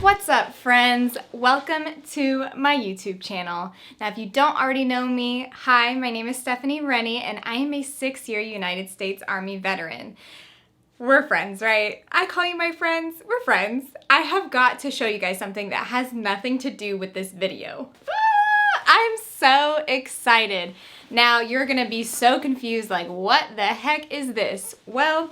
What's up, friends? Welcome to my YouTube channel. Now, if you don't already know me, hi, my name is Stephanie Rennie, and I am a 6-year United States Army veteran. We're friends, right? I call you my friends. We're friends. I have got to show you guys something that has nothing to do with this video. I'm so excited. Now, you're gonna be so confused, like, what the heck is this? Well,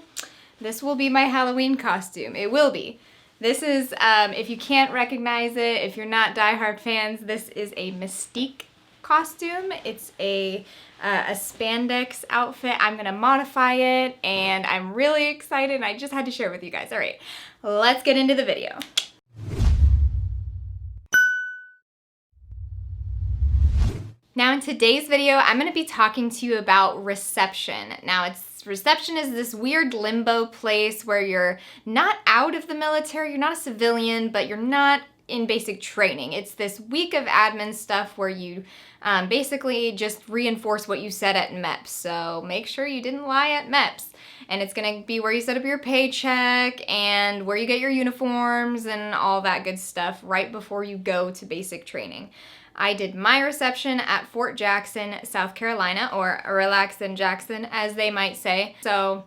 this will be my Halloween costume. It will be. This is, if you can't recognize it, if you're not diehard fans, this is a Mystique costume. It's a spandex outfit. I'm gonna modify it, and I'm really excited, and I just had to share it with you guys. All right, let's get into the video. Now, in today's video, I'm gonna be talking to you about reception. Now, reception is this weird limbo place where you're not out of the military, you're not a civilian, but you're not in basic training. It's this week of admin stuff where you basically just reinforce what you said at MEPS. So make sure you didn't lie at MEPS. And it's gonna be where you set up your paycheck and where you get your uniforms and all that good stuff right before you go to basic training. I did my reception at Fort Jackson, South Carolina, or Relax in Jackson, as they might say. So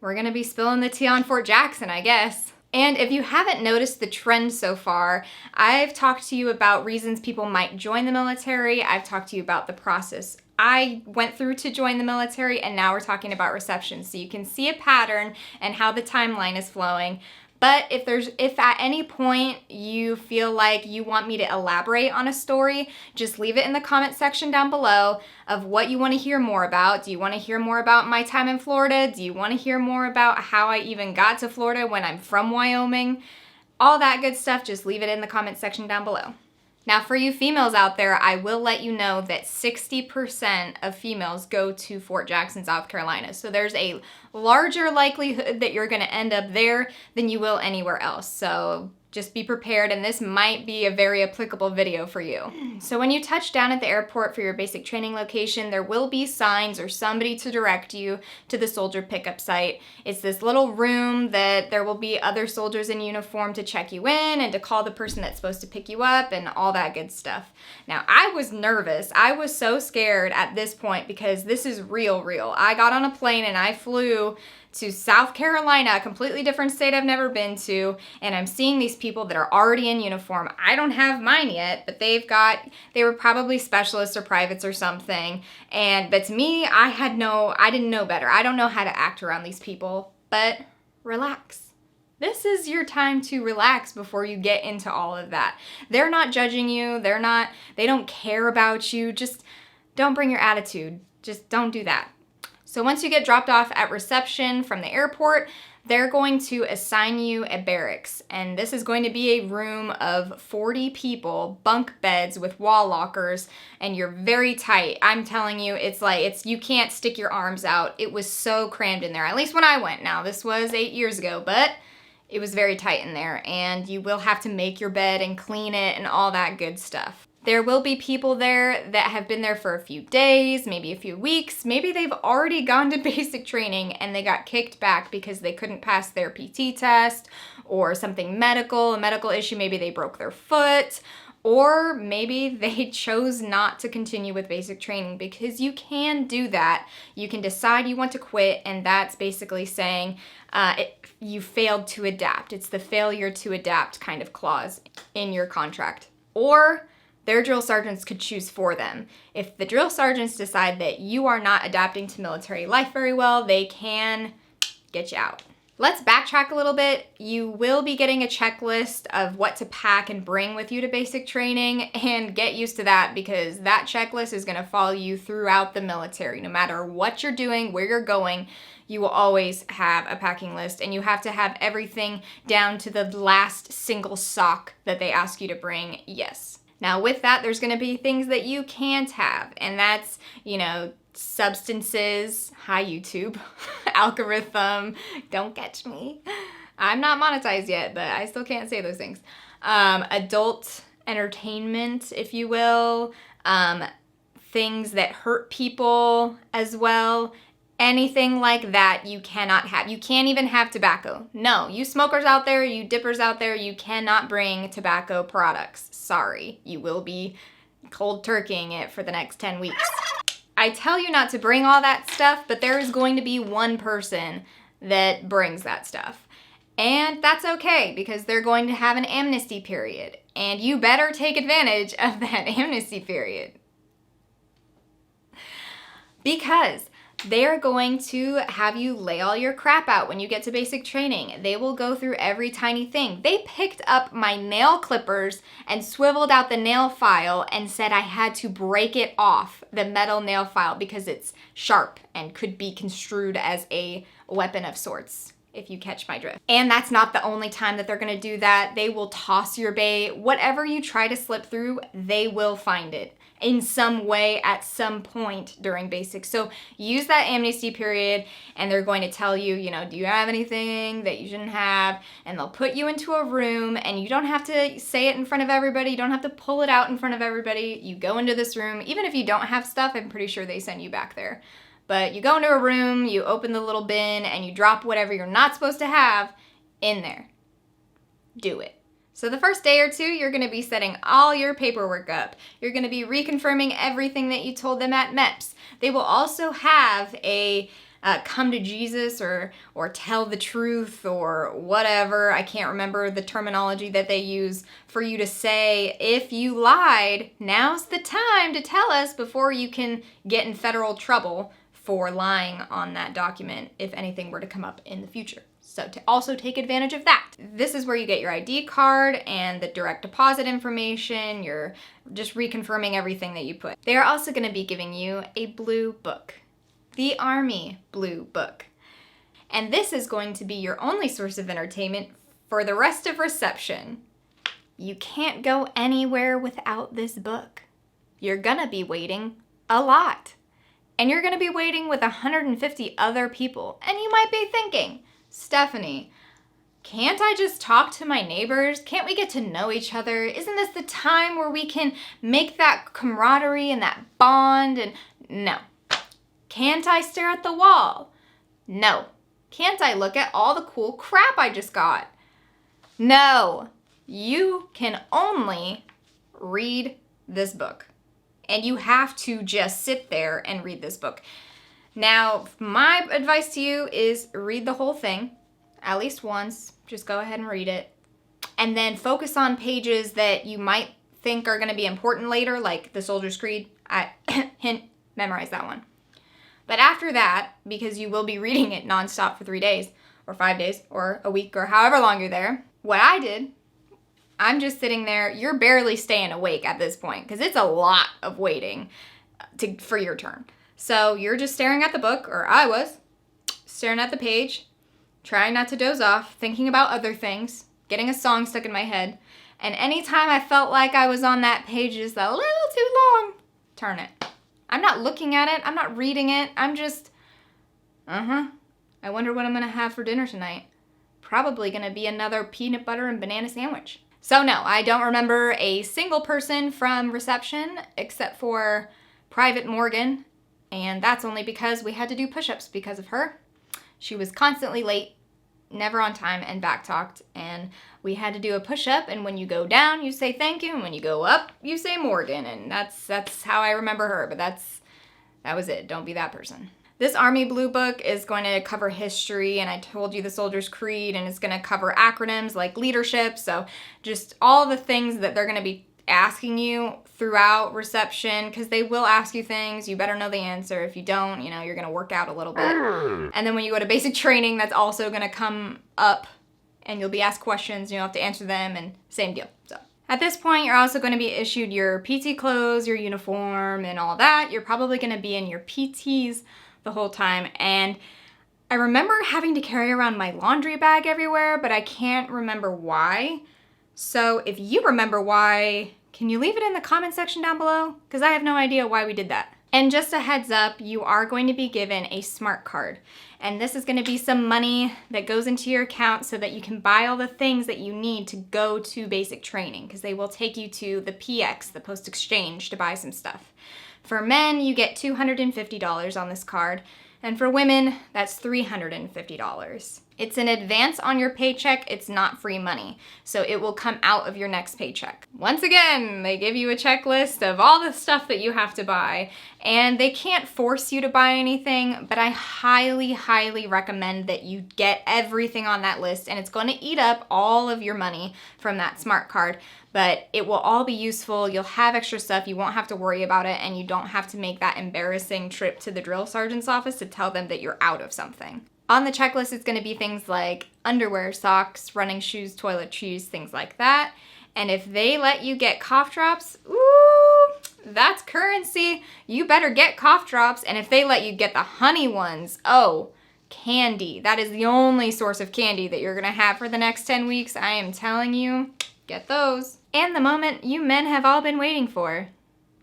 we're gonna be spilling the tea on Fort Jackson, I guess. And if you haven't noticed the trend so far, I've talked to you about reasons people might join the military. I've talked to you about the process I went through to join the military, and now we're talking about reception. So you can see a pattern and how the timeline is flowing. But if at any point you feel like you want me to elaborate on a story, just leave it in the comment section down below of what you want to hear more about. Do you want to hear more about my time in Florida? Do you want to hear more about how I even got to Florida when I'm from Wyoming? All that good stuff, just leave it in the comment section down below. Now, for you females out there, I will let you know that 60% of females go to Fort Jackson, South Carolina. So there's a larger likelihood that you're gonna end up there than you will anywhere else. So just be prepared, and this might be a very applicable video for you. So when you touch down at the airport for your basic training location, there will be signs or somebody to direct you to the soldier pickup site. It's this little room that there will be other soldiers in uniform to check you in and to call the person that's supposed to pick you up and all that good stuff. Now, I was nervous. I was so scared at this point because this is real. I got on a plane and I flew to South Carolina, a completely different state I've never been to, and I'm seeing these people that are already in uniform. I don't have mine yet, but they were probably specialists or privates or something. But to me, I didn't know better. I don't know how to act around these people, but relax. This is your time to relax before you get into all of that. They're not judging you. They don't care about you. Just don't bring your attitude. Just don't do that. So once you get dropped off at reception from the airport, they're going to assign you a barracks. And this is going to be a room of 40 people, bunk beds with wall lockers, and you're very tight. I'm telling you, you can't stick your arms out. It was so crammed in there, at least when I went. Now, this was 8 years ago, but it was very tight in there, and you will have to make your bed and clean it and all that good stuff. There will be people there that have been there for a few days, maybe a few weeks. Maybe they've already gone to basic training and they got kicked back because they couldn't pass their PT test or something a medical issue. Maybe they broke their foot, or maybe they chose not to continue with basic training, because you can do that. You can decide you want to quit, and that's basically saying you failed to adapt. It's the failure to adapt kind of clause in your contract. Or their drill sergeants could choose for them. If the drill sergeants decide that you are not adapting to military life very well, they can get you out. Let's backtrack a little bit. You will be getting a checklist of what to pack and bring with you to basic training, and get used to that, because that checklist is gonna follow you throughout the military. No matter what you're doing, where you're going, you will always have a packing list, and you have to have everything down to the last single sock that they ask you to bring, yes. Now, with that, there's gonna be things that you can't have, and that's, substances, hi YouTube, algorithm, don't catch me. I'm not monetized yet, but I still can't say those things. Adult entertainment, if you will, things that hurt people as well, Anything like that you cannot have. You can't even have tobacco. No, you smokers out there, you dippers out there, you cannot bring tobacco products. Sorry, you will be cold turkeying it for the next 10 weeks. I tell you not to bring all that stuff, but there is going to be one person that brings that stuff. And that's okay, because they're going to have an amnesty period. And you better take advantage of that amnesty period. Because they're going to have you lay all your crap out when you get to basic training. They will go through every tiny thing. They picked up my nail clippers and swiveled out the nail file and said I had to break it off, the metal nail file, because it's sharp and could be construed as a weapon of sorts, if you catch my drift. And that's not the only time that they're gonna do that. They will toss your bait. Whatever you try to slip through, they will find it in some way at some point during basics. So use that amnesty period, and they're going to tell you, do you have anything that you shouldn't have? And they'll put you into a room, and you don't have to say it in front of everybody. You don't have to pull it out in front of everybody. You go into this room. Even if you don't have stuff, I'm pretty sure they send you back there. But you go into a room, you open the little bin, and you drop whatever you're not supposed to have in there. Do it. So the first day or two, you're going to be setting all your paperwork up. You're going to be reconfirming everything that you told them at MEPS. They will also have a come to Jesus or tell the truth or whatever. I can't remember the terminology that they use for you to say, if you lied, now's the time to tell us before you can get in federal trouble for lying on that document if anything were to come up in the future. So to also take advantage of that. This is where you get your ID card and the direct deposit information. You're just reconfirming everything that you put. They are also going to be giving you a blue book, the Army Blue Book. And this is going to be your only source of entertainment for the rest of reception. You can't go anywhere without this book. You're gonna be waiting a lot. And you're gonna be waiting with 150 other people. And you might be thinking, Stephanie, can't I just talk to my neighbors? Can't we get to know each other? Isn't this the time where we can make that camaraderie and that bond? And no. Can't I stare at the wall? No. Can't I look at all the cool crap I just got? No. You can only read this book. And you have to just sit there and read this book. Now, my advice to you is read the whole thing at least once. Just go ahead and read it. And then focus on pages that you might think are going to be important later, like the Soldier's Creed. Hint, memorize that one. But after that, because you will be reading it nonstop for 3 days or 5 days or a week or however long you're there, what I did, I'm just sitting there. You're barely staying awake at this point because it's a lot of waiting for your turn. So you're just staring at the book, or I was, staring at the page, trying not to doze off, thinking about other things, getting a song stuck in my head. And anytime I felt like I was on that page just a little too long, turn it. I'm not looking at it. I'm not reading it. I'm just, I wonder what I'm going to have for dinner tonight. Probably going to be another peanut butter and banana sandwich. So no, I don't remember a single person from reception except for Private Morgan. And that's only because we had to do push-ups because of her. She was constantly late, never on time, and back-talked. And we had to do a push-up, and when you go down, you say thank you, and when you go up, you say Morgan. And that's how I remember her, but that was it. Don't be that person. This Army Blue Book is going to cover history, and I told you the Soldier's Creed, and it's going to cover acronyms like leadership, so just all the things that they're going to be asking you throughout reception, because they will ask you things. You better know the answer. If you don't, you're going to work out a little bit. And then when you go to basic training, that's also going to come up, and you'll be asked questions, and you'll have to answer them, and same deal. So at this point, you're also going to be issued your PT clothes, your uniform, and all that. You're probably going to be in your PTs the whole time. And I remember having to carry around my laundry bag everywhere, but I can't remember why. So if you remember why, can you leave it in the comment section down below? Because I have no idea why we did that. And just a heads up, you are going to be given a smart card. And this is going to be some money that goes into your account so that you can buy all the things that you need to go to basic training, because they will take you to the PX, the Post Exchange, to buy some stuff. For men, you get $250 on this card. And for women, that's $350. It's an advance on your paycheck. It's not free money. So it will come out of your next paycheck. Once again, they give you a checklist of all the stuff that you have to buy, and they can't force you to buy anything, but I highly, highly recommend that you get everything on that list, and it's going to eat up all of your money from that smart card, but it will all be useful. You'll have extra stuff. You won't have to worry about it, and you don't have to make that embarrassing trip to the drill sergeant's office to tell them that you're out of something. On the checklist, it's going to be things like underwear, socks, running shoes, toiletries, things like that. And if they let you get cough drops, ooh, that's currency. You better get cough drops. And if they let you get the honey ones, oh, candy. That is the only source of candy that you're going to have for the next 10 weeks. I am telling you, get those. And the moment you men have all been waiting for,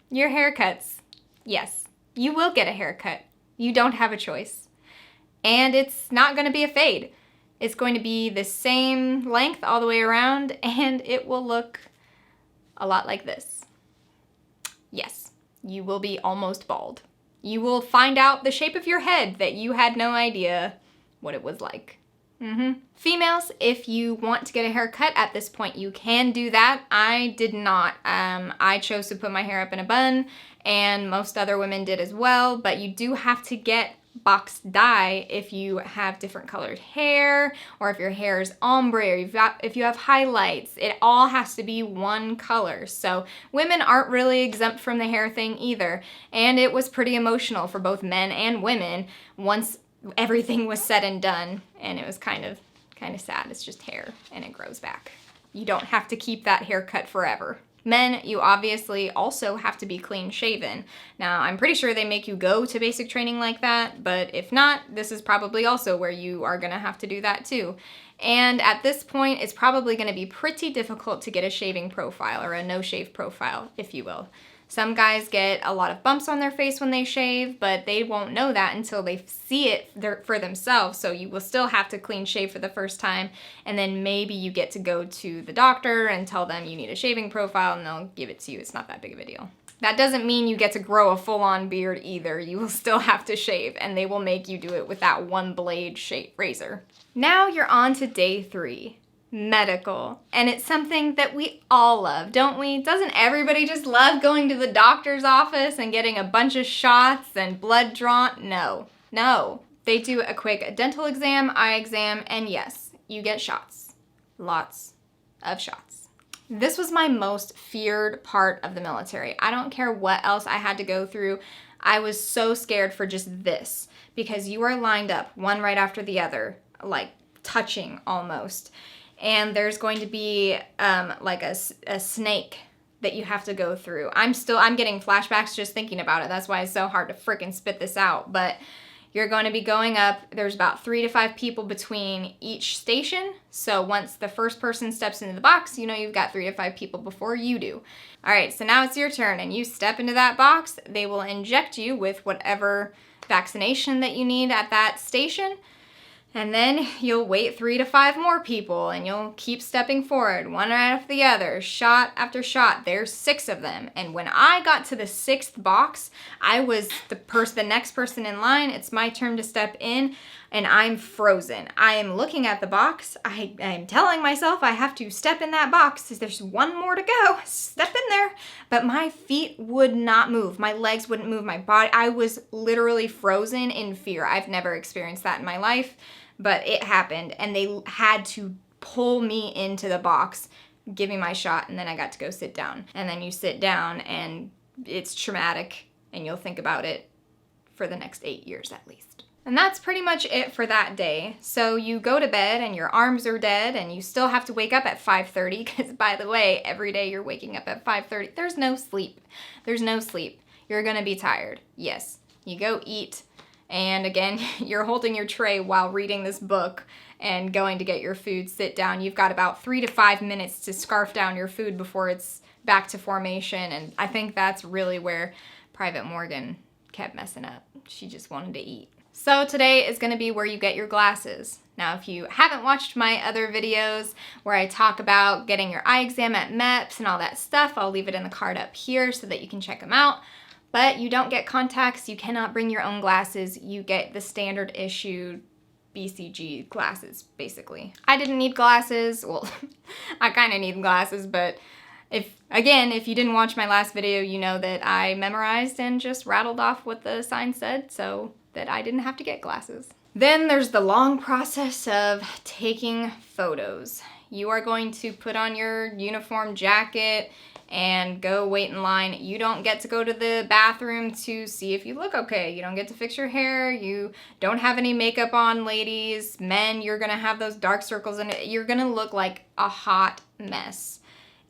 your haircuts. Yes, you will get a haircut. You don't have a choice. And it's not going to be a fade. It's going to be the same length all the way around, and it will look a lot like this. Yes, you will be almost bald. You will find out the shape of your head that you had no idea what it was like. Females, if you want to get a haircut at this point, you can do that. I did not. I chose to put my hair up in a bun, and most other women did as well, but you do have to get box dye if you have different colored hair, or if your hair is ombre, or if you have highlights. It all has to be one color. So women aren't really exempt from the hair thing either, and it was pretty emotional for both men and women once everything was said and done, and it was kind of sad. It's just hair and it grows back. You don't have to keep that haircut forever. Men, you obviously also have to be clean shaven. Now, I'm pretty sure they make you go to basic training like that, but if not, this is probably also where you are gonna have to do that too. And at this point, it's probably gonna be pretty difficult to get a shaving profile, or a no-shave profile, if you will. Some guys get a lot of bumps on their face when they shave, but they won't know that until they see it for themselves. So you will still have to clean shave for the first time, and then maybe you get to go to the doctor and tell them you need a shaving profile, and they'll give it to you. It's not that big of a deal. That doesn't mean you get to grow a full-on beard either. You will still have to shave, and they will make you do it with that one blade razor. Now you're on to day 3. Medical. And it's something that we all love, don't we? Doesn't everybody just love going to the doctor's office and getting a bunch of shots and blood drawn? No. They do a quick dental exam, eye exam, and yes, you get shots. Lots of shots. This was my most feared part of the military. I don't care what else I had to go through. I was so scared for just this, because you are lined up one right after the other, like touching almost. And there's going to be like a snake that you have to go through. I'm getting flashbacks just thinking about it. That's why it's so hard to freaking spit this out. But you're going to be going up. There's about 3 to 5 people between each station. So once the first person steps into the box, you know you've got 3 to 5 people before you do. All right, so now it's your turn, and you step into that box. They will inject you with whatever vaccination that you need at that station. And then you'll wait 3 to 5 more people, and you'll keep stepping forward, one right after the other, shot after shot. There's 6 of them. And when I got to the 6th box, I was the next person in line. It's my turn to step in, and I'm frozen. I am looking at the box. I am telling myself I have to step in that box. There's 1 more to go. Step in there. But my feet would not move. My legs wouldn't move. My body, I was literally frozen in fear. I've never experienced that in my life. But it happened, and they had to pull me into the box, give me my shot, and then I got to go sit down. And then you sit down, and it's traumatic, and you'll think about it for the next 8 years at least. And that's pretty much it for that day. So you go to bed, and your arms are dead, and you still have to wake up at 5:30, because by the way, every day you're waking up at 5:30. There's no sleep. There's no sleep. You're gonna be tired. Yes. You go eat. And again, you're holding your tray while reading this book and going to get your food, sit down. You've got about 3 to 5 minutes to scarf down your food before it's back to formation. And I think that's really where Private Morgan kept messing up. She just wanted to eat. So today is going to be where you get your glasses. Now, if you haven't watched my other videos where I talk about getting your eye exam at MEPS and all that stuff, I'll leave it in the card up here so that you can check them out. But you don't get contacts, you cannot bring your own glasses, you get the standard issued BCG glasses, basically. I didn't need glasses, well, I kind of need glasses, but if you didn't watch my last video, you know that I memorized and just rattled off what the sign said so that I didn't have to get glasses. Then there's the long process of taking photos. You are going to put on your uniform jacket and go wait in line. You don't get to go to the bathroom to see if you look okay. You don't get to fix your hair. You don't have any makeup on, ladies. Men, you're gonna have those dark circles and you're gonna look like a hot mess.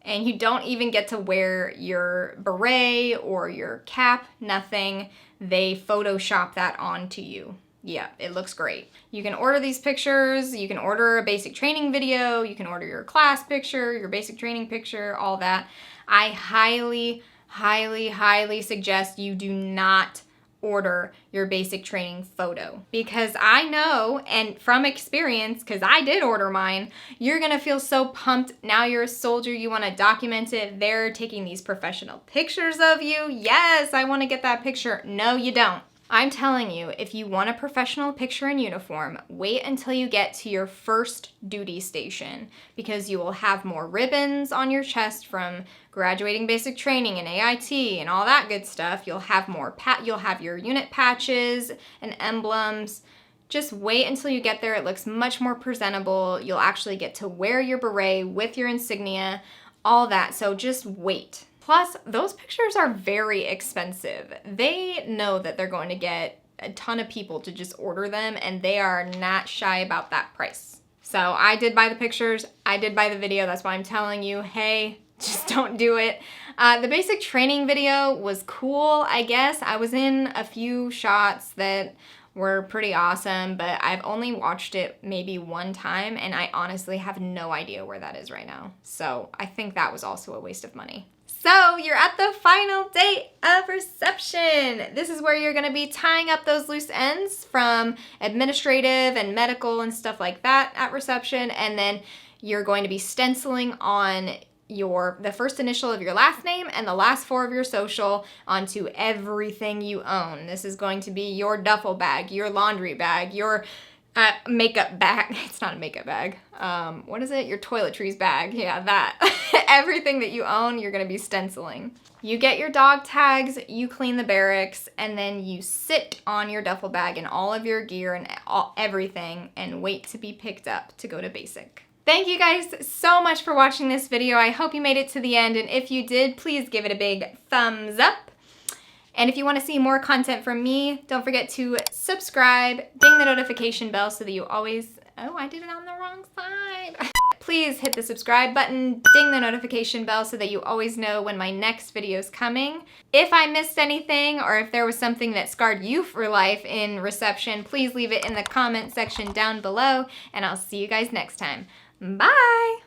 And you don't even get to wear your beret or your cap, nothing. They Photoshop that onto you. Yeah, it looks great. You can order these pictures, you can order a basic training video, you can order your class picture, your basic training picture, all that. I highly, highly, highly suggest you do not order your basic training photo, because I know, and from experience, because I did order mine, you're gonna feel so pumped. Now you're a soldier, you wanna document it. They're taking these professional pictures of you. Yes, I wanna get that picture. No, you don't. I'm telling you, if you want a professional picture in uniform, wait until you get to your first duty station, because you will have more ribbons on your chest from graduating basic training and AIT and all that good stuff. You'll have more you'll have your unit patches and emblems. Just wait until you get there. It looks much more presentable. You'll actually get to wear your beret with your insignia, all that. So just wait. Plus, those pictures are very expensive. They know that they're going to get a ton of people to just order them, and they are not shy about that price. So I did buy the pictures, I did buy the video, that's why I'm telling you, hey, just don't do it. The basic training video was cool, I guess. I was in a few shots that were pretty awesome, but I've only watched it maybe one time, and I honestly have no idea where that is right now. So I think that was also a waste of money. So you're at the final day of reception. This is where you're gonna be tying up those loose ends from administrative and medical and stuff like that at reception, and then you're going to be stenciling on the first initial of your last name and the last four of your social onto everything you own. This is going to be your duffel bag, your laundry bag, your makeup bag. It's not a makeup bag. What is it? Your toiletries bag. Yeah, that. Everything that you own, you're gonna be stenciling. You get your dog tags, you clean the barracks, and then you sit on your duffel bag and all of your gear and everything and wait to be picked up to go to basic. Thank you guys so much for watching this video. I hope you made it to the end, and if you did, please give it a big thumbs up. And if you want to see more content from me, don't forget to subscribe, ding the notification bell so that you always, oh, I did it on the wrong side. Please hit the subscribe button, ding the notification bell so that you always know when my next video is coming. If I missed anything, or if there was something that scarred you for life in reception, please leave it in the comment section down below, and I'll see you guys next time. Bye!